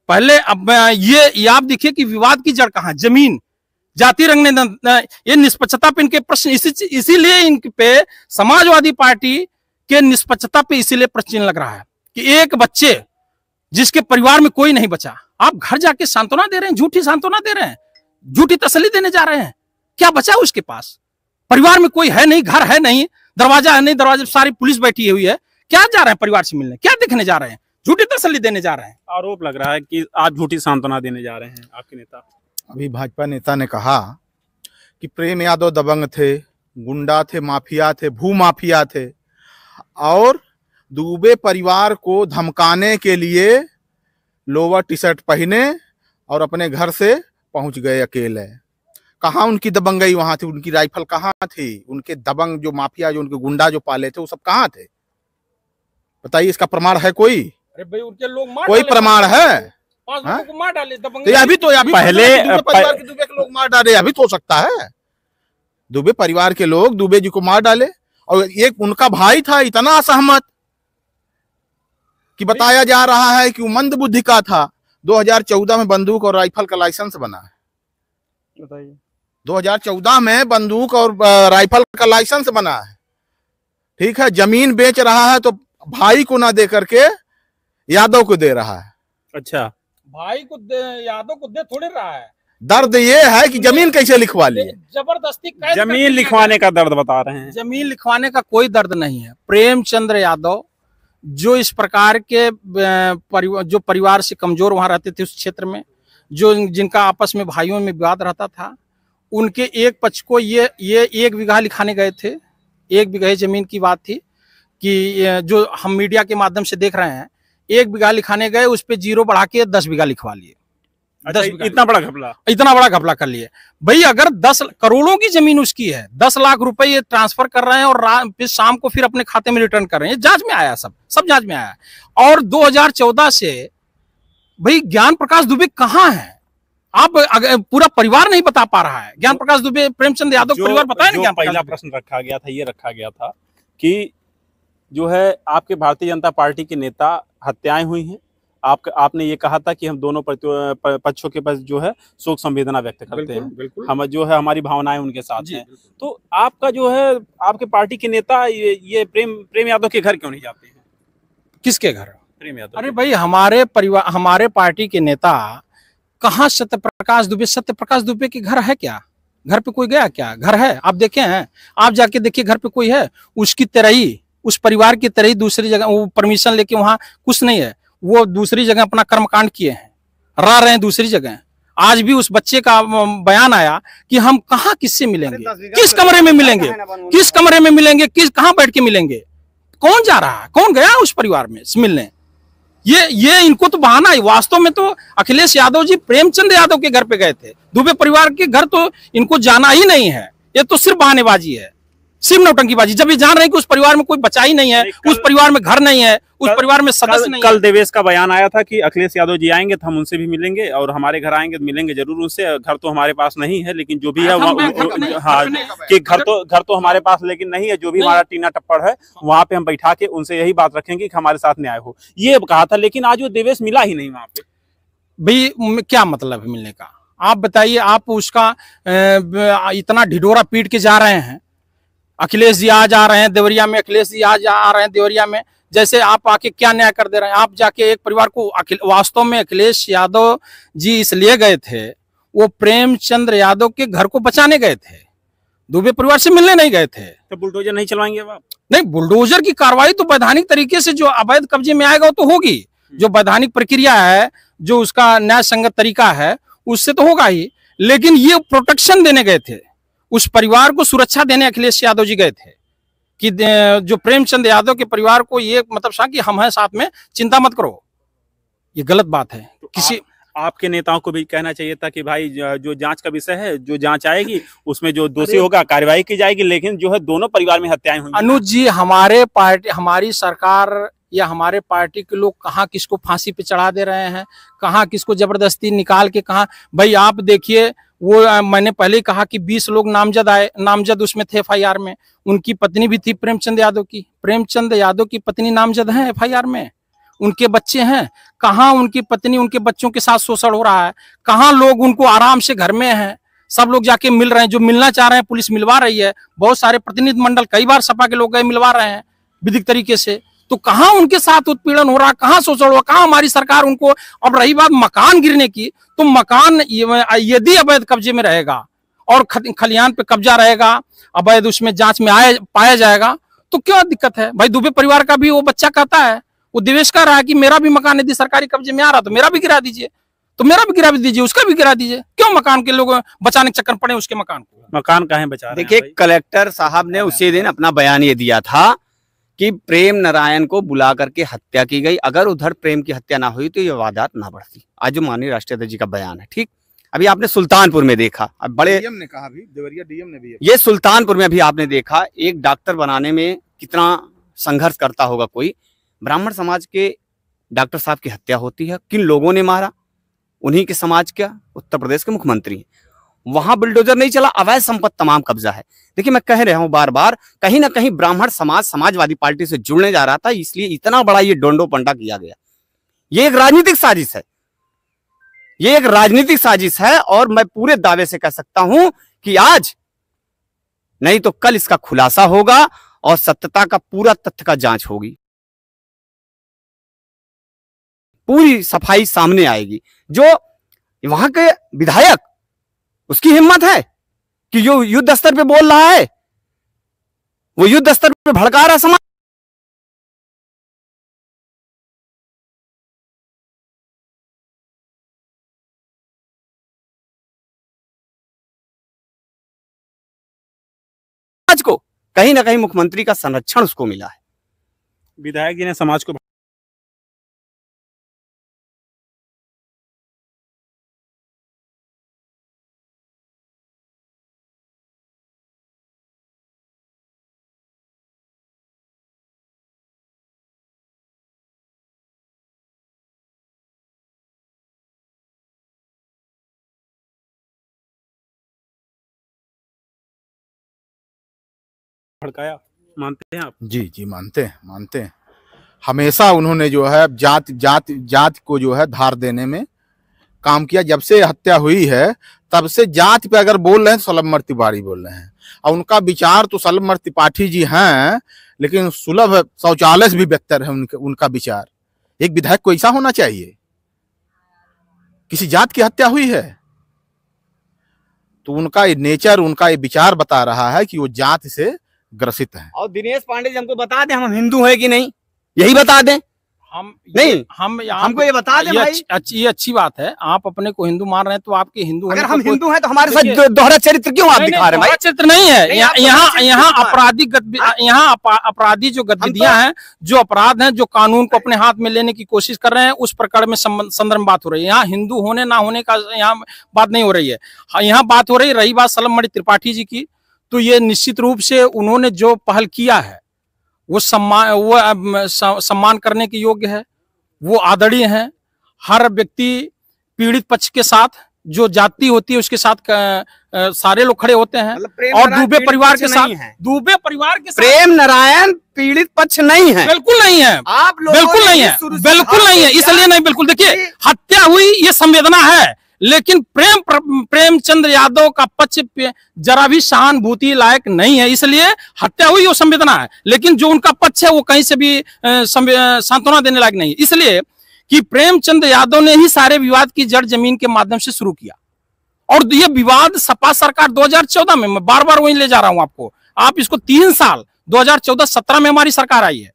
पहले अब ये आप देखिए कि विवाद की जड़ कहां, जमीन, जाति रंगने, ये निष्पक्षता पे इनके प्रश्न, इसीलिए इन पे समाजवादी पार्टी के निष्पक्षता पे इसीलिए प्रश्न लग रहा है कि एक बच्चे जिसके परिवार में कोई नहीं बचा, आप घर जाके सांत्वना दे रहे हैं, झूठी सांत्वना दे रहे हैं, झूठी तसल्ली देने जा रहे हैं। क्या बचा उसके पास? परिवार में कोई है नहीं, घर है नहीं, दरवाजा है नहीं, दरवाजे सारी पुलिस बैठी हुई है। क्या जा रहे हैं परिवार से मिलने? क्या देखने जा रहे हैं? झूठी तसल्ली देने जा रहे हैं। आरोप लग रहा है कि आप झूठी सांत्वना देने जा रहे हैं, आपके नेता। अभी भाजपा नेता ने कहा कि प्रेम यादव दबंग थे, गुंडा थे, माफिया थे, भूमाफिया थे, और दुबे परिवार को धमकाने के लिए लोअर टी शर्ट पहने और अपने घर से पहुंच गए अकेले। कहाँ उनकी दबंगई वहां थी? उनकी राइफल कहाँ थी? उनके दबंग जो माफिया, जो उनके गुंडा जो पाले थे, वो सब कहाँ थे? बताइए, इसका प्रमाण है कोई? अरे भाई, उनके लोग मार कोई प्रमाण है? 5 लोगों को मार डाले दबंग। तो अभी पहले दुबे परिवार के दुबे के लोग मार डाले, अभी तो हो सकता है दुबे परिवार के लोग दुबे जी को मार डाले। और एक उनका भाई था इतना असहमत कि बताया जा रहा है कि वो मंद बुद्धि का था। 2014 में बंदूक और राइफल का लाइसेंस बना है। बताइए, 2014 में बंदूक और राइफल का लाइसेंस बना है। ठीक है, जमीन बेच रहा है तो भाई को ना दे करके यादव को दे रहा है। अच्छा, भाई को यादव को दे थोड़े रहा है। दर्द ये है कि जमीन कैसे लिखवा लिए। जबरदस्ती कैद जमीन करके लिखवाने का दर्द बता रहे हैं। जमीन लिखवाने का कोई दर्द नहीं है। प्रेमचंद्र यादव जो इस प्रकार के जो परिवार से कमजोर वहां रहते थे उस क्षेत्र में, जो जिनका आपस में भाइयों में विवाद रहता था, उनके एक पक्ष को ये 1 बीघा लिखाने गए थे। 1 बीघा जमीन की बात थी कि जो हम मीडिया के माध्यम से देख रहे हैं, 1 बीघा लिखाने गए, उस पे 0 बढ़ा के 10 बीघा लिखवा लिए। अच्छा, इतना बड़ा घपला, इतना बड़ा घपला कर लिए भाई। अगर 10 करोड़ों की जमीन उसकी है, 10 लाख रुपए ये ट्रांसफर कर रहे हैं और फिर शाम को फिर अपने खाते में रिटर्न कर रहे हैं। जांच में आया, सब जांच में आया। और 2014 से भाई ज्ञान प्रकाश दुबे कहाँ है? आप पूरा परिवार नहीं बता पा रहा है। ज्ञान प्रकाश दुबे, प्रेमचंद यादव का परिवार बताया नहीं। पहला प्रश्न रखा गया था, ये रखा गया था कि जो है आपके भारतीय जनता पार्टी के नेता हत्याएं हुई हैं। आपने ये कहा था कि हम दोनों पक्षों के पास जो है शोक संवेदना व्यक्त करते हैं, हम जो है हमारी भावनाएं उनके साथ हैं। तो आपका जो है आपके पार्टी के नेता ये प्रेम यादव के घर क्यों नहीं जाते हैं? किसके घर? प्रेम यादव। अरे भाई, हमारे पार्टी के नेता कहाँ? सत्यप्रकाश दुबे के घर है क्या? घर पे कोई गया क्या? घर है? आप देखे हैं? आप जाके देखिए, घर पे कोई है? उसकी तरह ही, उस परिवार की तरह ही दूसरी जगह वो परमिशन लेके वहां कुछ नहीं है, वो दूसरी जगह अपना कर्मकांड किए हैं, रह रहे हैं दूसरी जगह। आज भी उस बच्चे का बयान आया कि हम कहाँ किससे मिलेंगे, किस कमरे में मिलेंगे, किस कमरे में मिलेंगे, कहाँ बैठ के मिलेंगे, कौन जा रहा है, कौन गया उस परिवार में मिलने? ये इनको तो बहाना है। वास्तव में तो अखिलेश यादव जी प्रेमचंद यादव के घर पे गए थे। दुबे परिवार के घर तो इनको जाना ही नहीं है। ये तो सिर्फ बहानेबाजी है, सिर्फ नौटंकीबाजी। जब ये जान रहे हैं कि उस परिवार में कोई बचा ही नहीं है, उस परिवार में घर नहीं है, उस परिवार में सदस्य नहीं है। कल देवेश का बयान आया था कि अखिलेश यादव जी आएंगे तो हम उनसे भी मिलेंगे, और हमारे घर आएंगे तो मिलेंगे जरूर उनसे। घर तो हमारे पास नहीं है, लेकिन जो भी है हाँ, कि घर तो हमारे पास लेकिन नहीं है। जो भी हमारा टीना टप्पड़ है वहां पे हम बैठा के उनसे यही बात रखेंगे कि हमारे साथ न्याय हो, ये कहा था। लेकिन आज वो देवेश मिला ही नहीं वहां पे। भाई क्या मतलब है मिलने का? आप बताइए। आप उसका इतना ढिढोरा पीट के जा रहे हैं। अखिलेश जी आज आ रहे हैं देवरिया में, अखिलेश जी आज आ रहे हैं देवरिया में, जैसे आप आके क्या न्याय कर दे रहे हैं? आप जाके एक परिवार को वास्तव में अखिलेश यादव जी इसलिए गए थे, वो प्रेमचंद्र यादव के घर को बचाने गए थे, दुबे परिवार से मिलने नहीं गए थे। तो बुलडोजर नहीं चलवाएंगे आप? नहीं, बुलडोजर की कार्रवाई तो वैधानिक तरीके से जो अवैध कब्जे में आएगा वो तो होगी। जो वैधानिक प्रक्रिया है, जो उसका न्याय संगत तरीका है, उससे तो होगा ही। लेकिन ये प्रोटेक्शन देने गए थे, उस परिवार को सुरक्षा देने अखिलेश यादव जी गए थे कि जो प्रेमचंद यादव के परिवार को ये मतलब सा कि हम हैं साथ में, चिंता मत करो। ये गलत बात है। तो किसी आपके नेताओं को भी कहना चाहिए था कि भाई जो जांच का विषय है, जो जांच आएगी उसमें जो दोषी होगा कार्रवाई की जाएगी, लेकिन जो है दोनों परिवार में हत्याएं हुई। अनुज जी, हमारी सरकार या हमारे पार्टी के लोग कहाँ किसको फांसी पे चढ़ा दे रहे हैं, कहाँ किसको जबरदस्ती निकाल के, कहाँ भाई आप देखिए मैंने पहले ही कहा कि 20 लोग नामजद उसमें थे एफआईआर में। उनकी पत्नी भी थी प्रेमचंद यादव की। प्रेमचंद यादव की पत्नी नामजद है एफआईआर में। उनके बच्चे हैं, कहाँ उनकी पत्नी उनके बच्चों के साथ शोषण हो रहा है, कहाँ लोग उनको आराम से घर में हैं, सब लोग जाके मिल रहे हैं, जो मिलना चाह रहे हैं पुलिस मिलवा रही है। बहुत सारे प्रतिनिधि मंडल कई बार सपा के लोग गए मिलवा रहे हैं विधिक तरीके से। तो कहाँ उनके साथ उत्पीड़न हो रहा, कहाँ शोषण हो रहा, कहाँ हमारी सरकार उनको। अब रही बात मकान गिरने की, तो मकान यदि अवैध कब्जे में रहेगा और खलिहान पे कब्जा रहेगा, अवैध उसमें जांच में पाया जाएगा, तो क्या दिक्कत है भाई। दुबे परिवार का भी वो बच्चा कहता है, वो देवेश कह रहा है कि मेरा भी मकान यदि सरकारी कब्जे में आ रहा तो मेरा भी गिरा दीजिए, तो मेरा भी गिरा दीजिए, उसका भी गिरा दीजिए। क्यों मकान के लोग बचाने के चक्कर पड़े उसके मकान को। मकान कहाँ बचा रहे हैं देखिए, भाई? कलेक्टर साहब ने उसी दिन अपना बयान ये दिया था कि प्रेम नारायण को बुला करके हत्या की गई। अगर उधर प्रेम की हत्या ना हुई तो ये वारदात ना बढ़ती। आज जो माननीय राष्ट्रीय अध्यक्ष जी का बयान है, ठीक। अभी आपने सुल्तानपुर में देखा, अब बड़े डीएम ने कहा, भी देवरिया डीएम ने भी ये सुल्तानपुर में अभी आपने देखा एक डॉक्टर बनाने में कितना संघर्ष करता होगा कोई। ब्राह्मण समाज के डॉक्टर साहब की हत्या होती है, किन लोगों ने मारा? उन्हीं के समाज का उत्तर प्रदेश के मुख्यमंत्री हैं। वहां बुलडोजर नहीं चला, अवैध संपत्ति तमाम कब्जा है। देखिए, मैं कह रहा हूं बार बार, कहीं ना कहीं ब्राह्मण समाज समाजवादी पार्टी से जुड़ने जा रहा था, इसलिए इतना बड़ा ये डोंडो पंडा किया गया। ये एक राजनीतिक साजिश है, ये एक राजनीतिक साजिश है। और मैं पूरे दावे से कह सकता हूं कि आज नहीं तो कल इसका खुलासा होगा और सत्यता का पूरा तथ्य का जांच होगी, पूरी सफाई सामने आएगी। जो वहां के विधायक, उसकी हिम्मत है कि जो युद्ध स्तर पे बोल रहा है, वो युद्ध स्तर पे भड़का रहा समाज को। कहीं ना कहीं मुख्यमंत्री का संरक्षण उसको मिला है। विधायक जी ने समाज को भड़काया, मानते हैं आप? जी जी मानते हैं। हमेशा उन्होंने जो है जात को जो है धार देने में काम किया। जब से हत्या हुई है तब से जात पे अगर बोल रहे हैं तो सलभमर तिवारी बोल रहे हैं। और उनका विचार तो सलभमर त्रिपाठी जी हैं, लेकिन सुलभ शौचालय से भी बेहतर है उनका विचार। एक विधायक को ऐसा होना चाहिए। किसी जात की हत्या हुई है तो उनका ये नेचर, उनका ये विचार बता रहा है कि वो जात से ग्रसित है। और दिनेश पांडे जी हमको बता दें हम हिंदू हैं कि नहीं, यही बता दें। हमको ये बता दें भाई। ये अच्छी बात है, आप अपने को हिंदू मान रहे हैं तो आपके हिंदू, अगर हम हिंदू हैं तो हमारे साथ दोहरा चरित्र क्यों आप दिखा रहे हैं भाई? चरित्र नहीं है यहाँ अपराधी जो गतिविधियां हैं, जो अपराध हैं, जो कानून को अपने हाथ में लेने की कोशिश कर रहे हैं, उस प्रकार में संदर्भ में बात हो रही है। यहाँ हिंदू होने ना होने का यहाँ बात नहीं हो रही है। यहाँ बात हो रही बात सलभमणि त्रिपाठी जी की, तो ये निश्चित रूप से उन्होंने जो पहल किया है वो सम्मान करने के योग्य है, वो आदरणीय है। हर व्यक्ति पीड़ित पक्ष के साथ, जो जाति होती है उसके साथ सारे लोग खड़े होते हैं। और दुबे परिवार के साथ, दुबे परिवार के साथ प्रेम नारायण पीड़ित पक्ष नहीं है, बिल्कुल नहीं है, आप लोग बिल्कुल नहीं है, बिल्कुल नहीं है। इसलिए नहीं, बिल्कुल देखिए, हत्या हुई ये संवेदना है, लेकिन प्रेमचंद यादव का पक्ष जरा भी सहानुभूति लायक नहीं है। इसलिए हत्या हुई वो संवेदना है, लेकिन जो उनका पक्ष है वो कहीं से भी सांत्वना देने लायक नहीं है। इसलिए कि प्रेमचंद यादव ने ही सारे विवाद की जड़ जमीन के माध्यम से शुरू किया। और ये विवाद सपा सरकार 2014 में, मैं बार बार वहीं ले जा रहा हूं आपको, आप इसको 3 साल 2014-17 में हमारी सरकार आई है,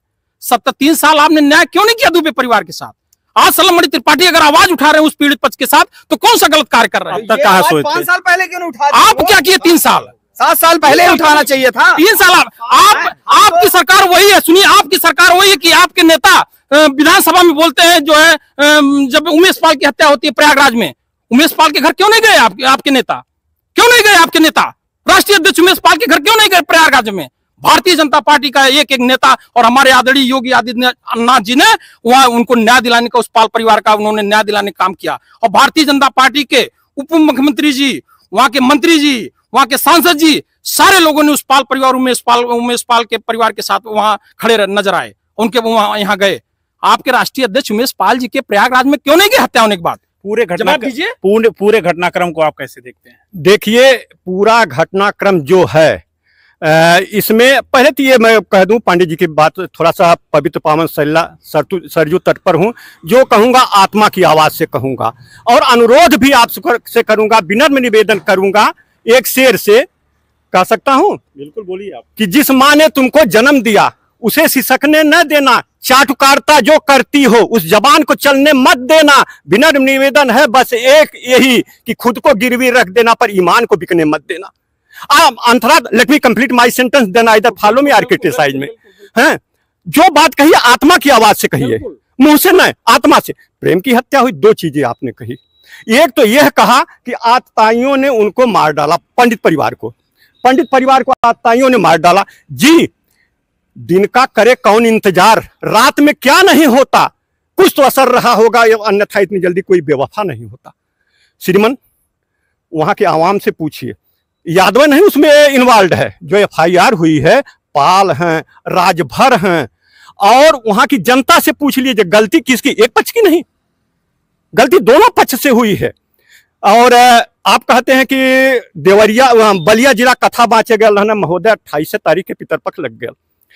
3 साल आपने न्याय क्यों नहीं किया दुबे परिवार के साथ? आज सलभमणि त्रिपाठी अगर आवाज उठा रहे हैं उस पीड़ित पक्ष के साथ, तो कौन सा गलत कार्य कर रहे हैं? 5 साल पहले क्यों नहीं उठा? आप क्या किए 3 साल? 7 साल पहले उठाना चाहिए था। 3 साल आपकी सरकार वही है। सुनिए, आपकी सरकार वही है कि आपके नेता विधानसभा में बोलते हैं, जो है जब उमेश पाल की हत्या होती है प्रयागराज में, उमेश पाल के घर क्यों नहीं गए आपके नेता? क्यों नहीं गए आपके नेता? राष्ट्रीय अध्यक्ष उमेश पाल के घर क्यों नहीं गए प्रयागराज में? भारतीय जनता पार्टी का एक नेता और हमारे आदरणीय योगी आदित्यनाथ जी ने वहां उनको न्याय दिलाने का, उस पाल परिवार का उन्होंने न्याय दिलाने का काम किया। और भारतीय जनता पार्टी के उप मुख्यमंत्री जी वहां के मंत्री जी, वहां के सांसद जी, सारे लोगों ने उस पाल परिवार, उमेश पाल के परिवार के साथ वहां खड़े नजर आए, उनके वहां यहाँ गए। आपके राष्ट्रीय अध्यक्ष उमेश पाल जी के प्रयागराज में क्यों नहीं गए हत्या होने के बाद? पूरे घटनाक्रम को आप कैसे देखते हैं? देखिए, पूरा घटनाक्रम जो है इसमें पहले तो ये मैं कह दूं, पांडे जी की बात, थोड़ा सा पवित्र पावन सरजू तट पर हूं, जो कहूंगा आत्मा की आवाज से कहूंगा, और अनुरोध भी आप से करूंगा, विनम्र निवेदन करूंगा, एक शेर से कह सकता हूं। बिल्कुल बोलिए आप। कि जिस माँ ने तुमको जन्म दिया उसे सिसकने न देना, चाटुकारिता जो करती हो उस जबान को चलने मत देना, विनम्र निवेदन है बस एक यही कि खुद को गिरवी रख देना पर ईमान को बिकने मत देना। Antara, let me complete my sentence, then either follow me or criticise में। हैं, जो बात कही आत्मा की आवाज से कही है, मुंह से नहीं, आत्मा से। प्रेम की हत्या हुई, दो चीजें आपने कही। एक तो यह कहा कि आतताइयों ने उनको मार डाला, पंडित परिवार को आतताइयों ने मार डाला। जी, दिन का करे कौन इंतजार, रात में क्या नहीं होता, कुछ तो असर रहा होगा, अन्यथा इतनी जल्दी कोई बेवफा नहीं होता। श्रीमन, वहां के आवाम से पूछिए, यादव नहीं उसमें इन्वॉल्व है, जो FIR हुई है, पाल हैं, राजभर हैं, और वहां की जनता से पूछ लीजिए गलती किसकी, एक पक्ष की नहीं, गलती दोनों पक्ष से हुई है। और आप कहते हैं कि देवरिया बलिया जिला कथा बाँचे गए महोदय, 28 तारीख के पितरपक्ष लग गया।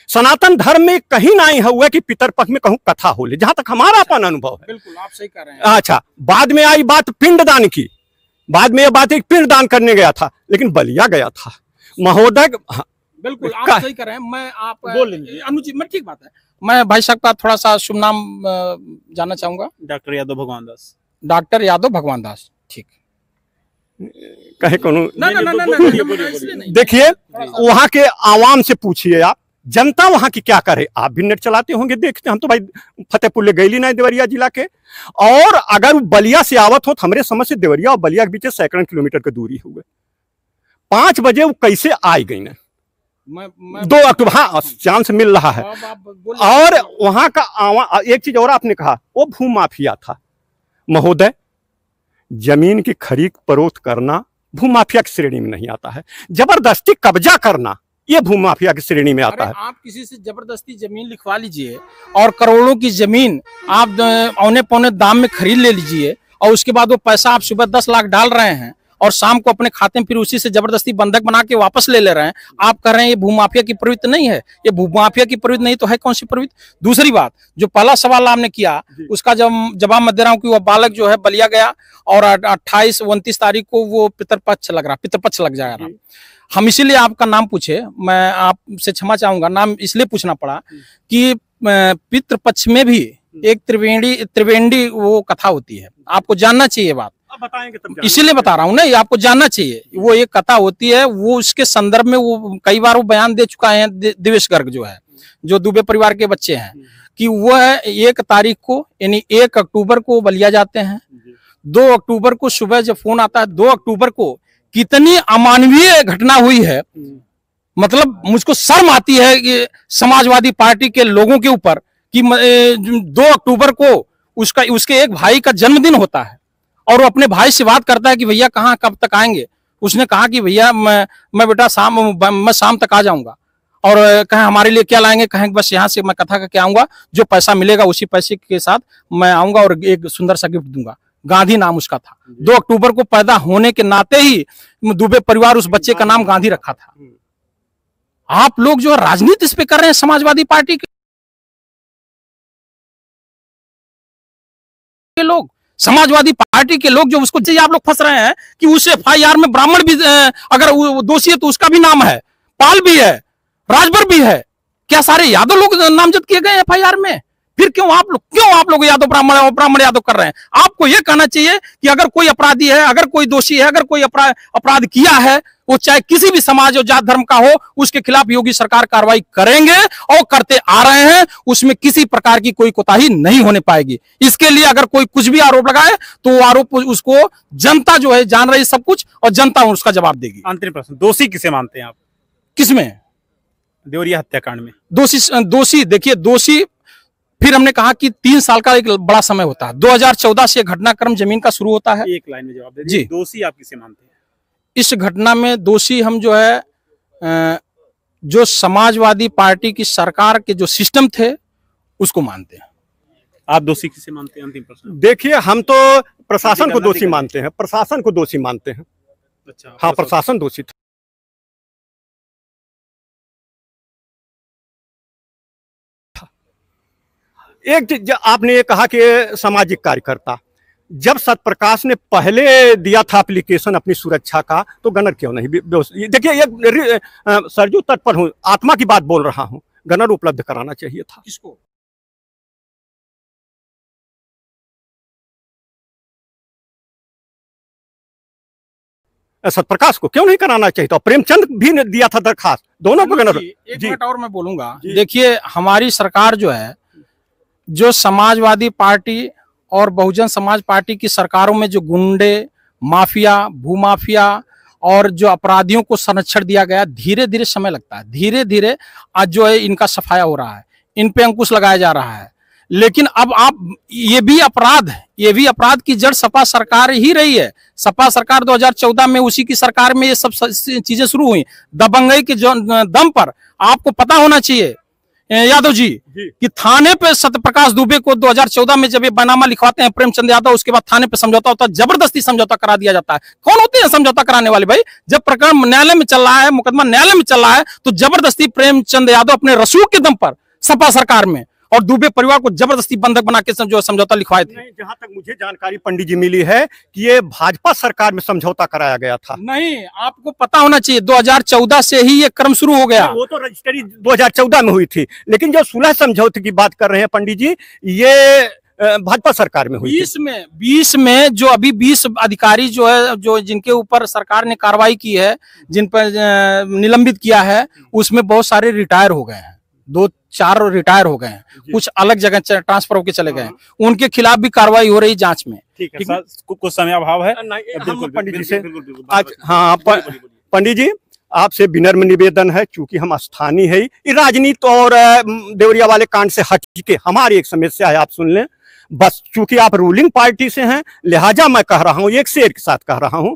सनातन धर्म में कहीं नहीं हुआ कि पितरपक्ष में कहूं कथा हो ले, जहां तक हमारा अपन अनुभव है। बिल्कुल आप सही कह रहे हैं। अच्छा, बाद में आई बात पिंडदान की, बाद में यह बात एक पिंडदान करने गया था, लेकिन बलिया गया था महोदय। बिल्कुल आप सही कर रहे हैं। मैं आप बोल लेंगे अनुचित, मैं ठीक बात है। मैं भाई साहब का थोड़ा सा शुभ नाम जानना चाहूंगा। डॉक्टर यादव भगवान दास। डॉक्टर यादव भगवान दास, ठीक। कहे कौन? नहीं, देखिए, वहां के आवाम से पूछिए आप, जनता वहां की क्या करे। आप भी नेट चलाते होंगे, देखते। हम तो भाई फतेहपुर ले गई ना देवरिया जिला के, और अगर बलिया से आवत हो तो हमारे समझ से देवरिया और बलिया के बीच सैकड़ों किलोमीटर की दूरी हुए। 5 बजे वो कैसे आई गई ना, 2 अक्टूबर, हाँ चांस मिल रहा है। और वहां का एक चीज और आपने कहा, वो भू माफिया था महोदय। जमीन की खरीद फरोख्त करना भू माफिया की श्रेणी में नहीं आता है, जबरदस्ती कब्जा करना ये भू माफिया की श्रेणी में आता है। आप किसी से जबरदस्ती जमीन लिखवा लीजिए और करोड़ों की जमीन आप औने पौने दाम में खरीद ले लीजिए, और उसके बाद वो पैसा आप सुबह 10 लाख डाल रहे हैं और शाम को अपने खाते में फिर उसी से जबरदस्ती बंधक बना के वापस ले रहे हैं। आप कह रहे हैं ये भूमाफिया की प्रवृत्ति नहीं है। ये भूमाफिया की प्रवृत्ति नहीं तो है कौन सी प्रवृत्ति? दूसरी बात, जो पहला सवाल आपने किया उसका जवाब मैं दे रहा हूँ कि वह बालक जो है बलिया गया और 28-29 तारीख को वो पितरपक्ष लग जाएगा। हम इसीलिए आपका नाम पूछे, मैं आपसे क्षमा चाहूंगा, नाम इसलिए पूछना पड़ा कि पितृपक्ष में भी एक त्रिवेणी वो कथा होती है, आपको जानना चाहिए बात। बताएंगे तब, इसीलिए बता रहा हूँ ना, ये आपको जानना चाहिए। वो एक कथा होती है, वो उसके संदर्भ में वो कई बार वो बयान दे चुका है दिवेश गर्ग जो है, जो दुबे परिवार के बच्चे हैं, कि वह 1 तारीख को यानी 1 अक्टूबर को बलिया जाते हैं। 2 अक्टूबर को सुबह जब फोन आता है, 2 अक्टूबर को कितनी अमानवीय घटना हुई है, मतलब मुझको शर्म आती है कि समाजवादी पार्टी के लोगों के ऊपर कि 2 अक्टूबर को उसके एक भाई का जन्मदिन होता है और वो अपने भाई से बात करता है कि भैया कहाँ कब तक आएंगे। उसने कहा कि भैया मैं बेटा शाम तक आ जाऊंगा। और कहें हमारे लिए क्या लाएंगे? कहें बस यहाँ से मैं कथा करके आऊंगा, जो पैसा मिलेगा उसी पैसे के साथ मैं आऊंगा और एक सुंदर सा गिफ्ट दूंगा। गांधी नाम उसका था। 2 अक्टूबर को पैदा होने के नाते ही दुबे परिवार उस बच्चे का नाम गांधी रखा था। आप लोग जो राजनीति इस पे कर रहे हैं, समाजवादी पार्टी के लोग, समाजवादी पार्टी के लोग जो उसको आप लोग फंस रहे हैं कि उस FIR में ब्राह्मण भी अगर दोषी है तो उसका भी नाम है, पाल भी है, राजभर भी है। क्या सारे यादव लोग नामजद किए गए FIR में? फिर क्यों आप लोग यादव ब्राह्मण यादव कर रहे हैं? आपको यह कहना चाहिए कि अगर कोई अपराधी है, अगर कोई दोषी है, अगर कोई अपराध किया है, वो चाहे किसी भी समाज और जात धर्म का हो, उसके खिलाफ योगी सरकार कार्रवाई करेंगे और करते आ रहे हैं। उसमें किसी प्रकार की कोई कोताही नहीं होने पाएगी। इसके लिए अगर कोई कुछ भी आरोप लगाए तो वो आरोप उसको जनता जो है जान रही सब कुछ, और जनता उसका जवाब देगी। अंतिम प्रश्न, दोषी किसे मानते हैं आप? किसमें? देवरिया हत्याकांड में दोषी देखिए, दोषी फिर हमने कहा कि 3 साल का एक बड़ा समय होता है। 2014 से घटनाक्रम जमीन का शुरू होता है। एक लाइन में जवाब दे दीजिए, दोषी आप किसे मानते हैं? इस घटना में दोषी हम जो है जो समाजवादी पार्टी की सरकार के जो सिस्टम थे उसको मानते हैं। आप दोषी किसे मानते हैं? अंतिम प्रश्न। देखिए, हम तो प्रशासन को दोषी मानते हैं, प्रशासन को दोषी मानते हैं। अच्छा, हाँ, प्रशासन दोषी था। एक चीज आपने ये कहा कि सामाजिक कार्यकर्ता, जब सत्यप्रकाश ने पहले दिया था एप्लीकेशन अपनी सुरक्षा का, तो गनर क्यों नहीं? देखिए, ये सरजू तट पर हूँ, आत्मा की बात बोल रहा हूँ, गनर उपलब्ध कराना चाहिए था। किसको? सत्यप्रकाश को क्यों नहीं कराना चाहिए था? प्रेमचंद भी ने दिया था दरखास्त, दोनों को गनर। एक मिनट और मैं बोलूंगा। देखिए, हमारी सरकार जो है, जो समाजवादी पार्टी और बहुजन समाज पार्टी की सरकारों में जो गुंडे, माफिया, भूमाफिया और जो अपराधियों को संरक्षण दिया गया, धीरे धीरे समय लगता है, धीरे धीरे आज जो है इनका सफाया हो रहा है, इन पे अंकुश लगाया जा रहा है। लेकिन अब आप ये भी अपराध की जड़ सपा सरकार ही रही है। सपा सरकार 2014 में, उसी की सरकार में ये सब चीजें शुरू हुई, दबंगई के दम पर। आपको पता होना चाहिए यादव जी कि थाने पे सत्यप्रकाश दुबे को 2014 में जब ये बैनामा लिखवाते हैं प्रेमचंद यादव, उसके बाद थाने पे समझौता होता है, जबरदस्ती समझौता करा दिया जाता है। कौन होते हैं समझौता कराने वाले भाई? जब प्रकरण न्यायालय में चल रहा है, मुकदमा न्यायालय में चल रहा है, तो जबरदस्ती प्रेमचंद यादव अपने रसूख के दम पर सपा सरकार में और दुबे परिवार को जबरदस्ती बंधक बना के जो समझौता लिखवाए थे। जहां तक मुझे जानकारी पंडित जी मिली है कि ये भाजपा सरकार में समझौता कराया गया था। नहीं, आपको पता होना चाहिए 2014 से ही ये क्रम शुरू हो गया। वो तो रजिस्ट्री 2014 में हुई थी, लेकिन जो सुलह समझौते की बात कर रहे हैं पंडित जी, ये भाजपा सरकार में हुई। 20 में जो अभी 20 अधिकारी जो है, जो जिनके ऊपर सरकार ने कार्रवाई की है, जिन पर निलंबित किया है, उसमें बहुत सारे रिटायर हो गए हैं, 2-4 रिटायर हो गए हैं, कुछ अलग जगह ट्रांसफर होकर चले गए हैं, उनके खिलाफ भी कार्रवाई हो रही जांच में। ठीक है सर, कुछ समय अभाव है। पंडित जी से आज, हाँ पंडित जी, आपसे विनम्र निवेदन है, चूंकि हम स्थानीय है, ये राजनीति और देवरिया वाले कांड से हट के हमारी एक समस्या है, आप सुन लें बस। चूंकि आप रूलिंग पार्टी से हैं, लिहाजा मैं कह रहा हूं, एक शेर के साथ कह रहा हूं,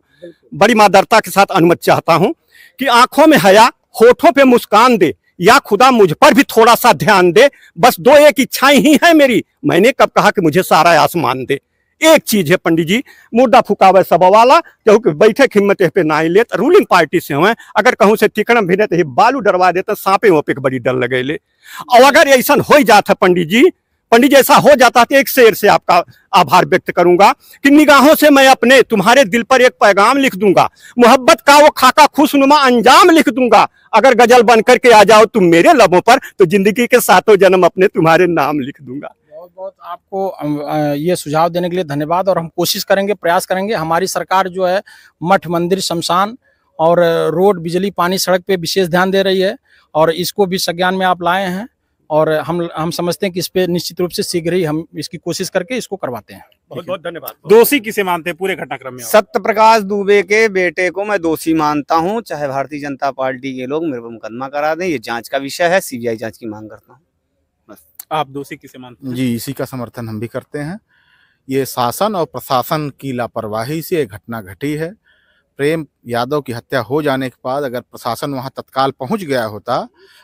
बड़ी मादरता के साथ अनुमति चाहता हूं कि आंखों में हया, होठों पे मुस्कान दे, या खुदा मुझ पर भी थोड़ा सा ध्यान दे, बस 2 एक इच्छाएं ही है मेरी, मैंने कब कहा कि मुझे सारा आसमान दे। एक चीज है पंडित जी, मुर्दा फुकावे सब वाला, क्योंकि बैठे हिम्मत पे ना लेत, रूलिंग पार्टी से हुए, अगर कहूं से टिकड़म भी तो बालू डरवा देते, सांपे वहाँ पे बड़ी डर लगे ले। और अगर ऐसा हो जाता पंडित जी ऐसा हो जाता तो एक शेर से आपका आभार व्यक्त करूंगा कि निगाहों से मैं अपने तुम्हारे दिल पर एक पैगाम लिख दूंगा, मोहब्बत का वो खाका खुशनुमा अंजाम लिख दूंगा, अगर गजल बन करके आ जाओ तुम मेरे लबों पर, तो जिंदगी के 7 जन्म अपने तुम्हारे नाम लिख दूंगा। बहुत बहुत आपको ये सुझाव देने के लिए धन्यवाद, और हम कोशिश करेंगे, प्रयास करेंगे। हमारी सरकार जो है मठ, मंदिर, शमशान और रोड, बिजली, पानी, सड़क पे विशेष ध्यान दे रही है, और इसको भी संज्ञान में आप लाए हैं, और हम समझते हैं कि इस पे निश्चित रूप से शीघ्र ही हम इसकी कोशिश करके इसको करवाते हैं। बहुत बहुत धन्यवाद। दोषी किसे मानते हैं पूरे घटनाक्रम में? सत्यप्रकाश दुबे के बेटे को मैं दोषी मानता हूं, चाहे भारतीय जनता पार्टी के लोग मेरे पर मुकदमा करा दें, ये जांच का विषय है, सीबीआई जांच की मांग करता हूं। बस। आप दोषी किसे मानते हैं? जी, इसी का समर्थन हम भी करते हैं। ये शासन और प्रशासन की लापरवाही से ये घटना घटी है। प्रेम यादव की हत्या हो जाने के बाद अगर प्रशासन वहां तत्काल पहुंच गया होता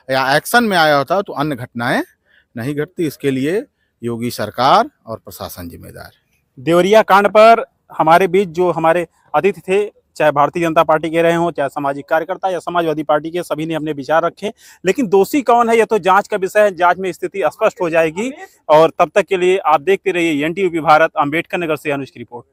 या एक्शन में आया होता तो अन्य घटनाएं नहीं घटती। इसके लिए योगी सरकार और प्रशासन जिम्मेदार। देवरिया कांड पर हमारे बीच जो हमारे अतिथि थे, चाहे भारतीय जनता पार्टी के रहे हों, चाहे सामाजिक कार्यकर्ता या समाजवादी पार्टी के, सभी ने अपने विचार रखे। लेकिन दोषी कौन है यह तो जांच का विषय है, जांच में स्थिति स्पष्ट हो जाएगी। और तब तक के लिए आप देखते रहिए NTV भारत। अम्बेडकर नगर से अनुज की रिपोर्ट।